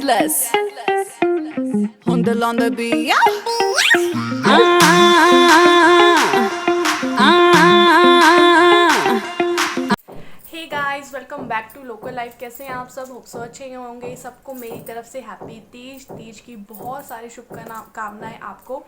endless. Hundel on the beat, yeah. Hey guys, welcome back to local life. कैसे हैं आप सब? Hope so अच्छे होंगे। सबको मेरी तरफ से हैप्पी तीज। तीज की बहुत सारी शुभकामनाएं आपको।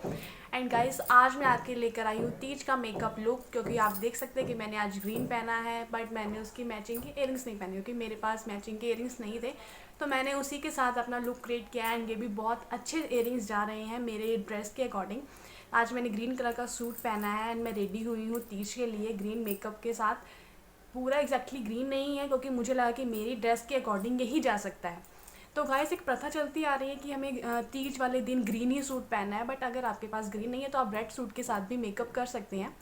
एंड गाइस, आज मैं आपके लेकर आई हूँ तीज का मेकअप लुक, क्योंकि आप देख सकते हैं कि मैंने आज ग्रीन पहना है, बट मैंने उसकी मैचिंग की इयरिंग्स नहीं पहनी, क्योंकि मेरे पास मैचिंग के इयरिंग्स नहीं थे। तो मैंने उसी के साथ अपना लुक क्रिएट किया। एंड ये भी बहुत अच्छे इयरिंग्स जा रहे हैं मेरे ड्रेस के अकॉर्डिंग। आज मैंने ग्रीन कलर का सूट पहना है एंड मैं रेडी हुई हूँ तीज के लिए ग्रीन मेकअप के साथ। पूरा एग्जैक्टली ग्रीन नहीं है, क्योंकि मुझे लगा कि मेरी ड्रेस के अकॉर्डिंग यही जा सकता है। तो गाइस, एक प्रथा चलती आ रही है कि हमें तीज वाले दिन ग्रीन ही सूट पहनना है, बट अगर आपके पास ग्रीन नहीं है तो आप रेड सूट के साथ भी मेकअप कर सकते हैं।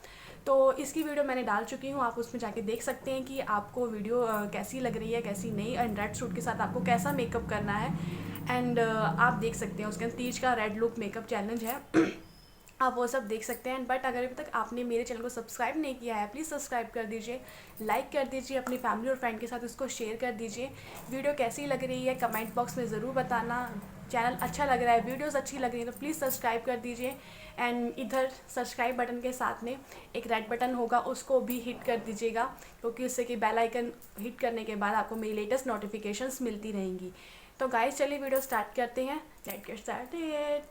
तो इसकी वीडियो मैंने डाल चुकी हूँ, आप उसमें जाके देख सकते हैं कि आपको वीडियो कैसी लग रही है, कैसी नहीं। एंड रेड सूट के साथ आपको कैसा मेकअप करना है। एंड आप देख सकते हैं उसके तीज का रेड लुक मेकअप चैलेंज है। आप वो सब देख सकते हैं। बट अगर अभी तक आपने मेरे चैनल को सब्सक्राइब नहीं किया है, प्लीज़ सब्सक्राइब कर दीजिए, लाइक कर दीजिए, अपनी फैमिली और फ्रेंड के साथ उसको शेयर कर दीजिए। वीडियो कैसी लग रही है कमेंट बॉक्स में ज़रूर बताना। चैनल अच्छा लग रहा है, वीडियोस अच्छी लग रही है तो प्लीज़ सब्सक्राइब कर दीजिए। एंड इधर सब्सक्राइब बटन के साथ में एक रेड बटन होगा, उसको भी हिट कर दीजिएगा, क्योंकि उससे कि बेल आइकन हिट करने के बाद आपको मेरी लेटेस्ट नोटिफिकेशंस मिलती रहेंगी। तो गाइस, चलिए वीडियो स्टार्ट करते हैं। Let's get started.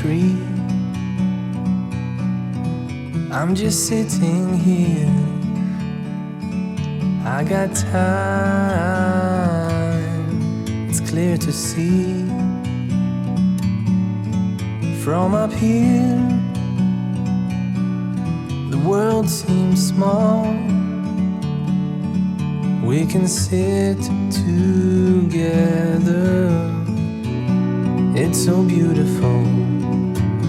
tree. I'm just sitting here. I got time, it's clear to see. From up here, the world seems small. We can sit together. It's so beautiful,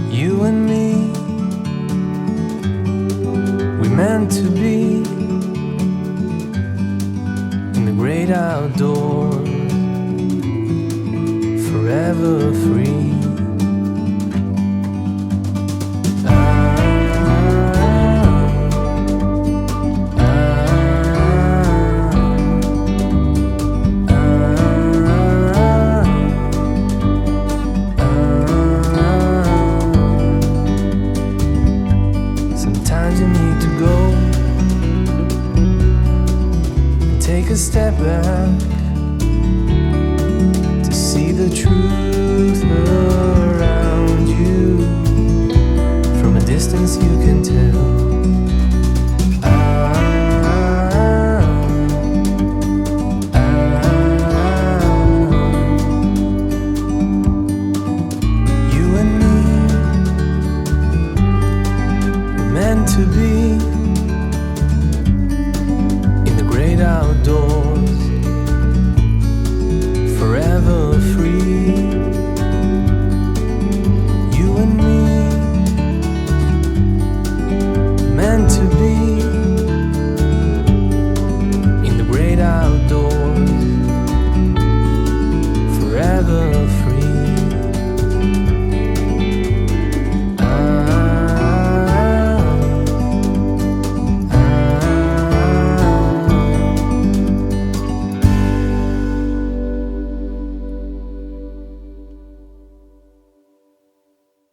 you and me. We meant to be in the great outdoors, forever free. Sometimes you need to go and take a step back to see the truth around you. From a distance you can tell. You and me were meant to be in the great outdoors, forever free. You and me, meant to be in the great outdoors, forever free.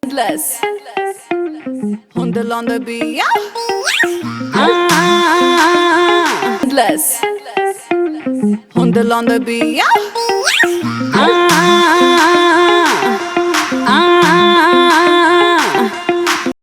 Endless. Hundel on the beat. Endless. Hundel on the beat.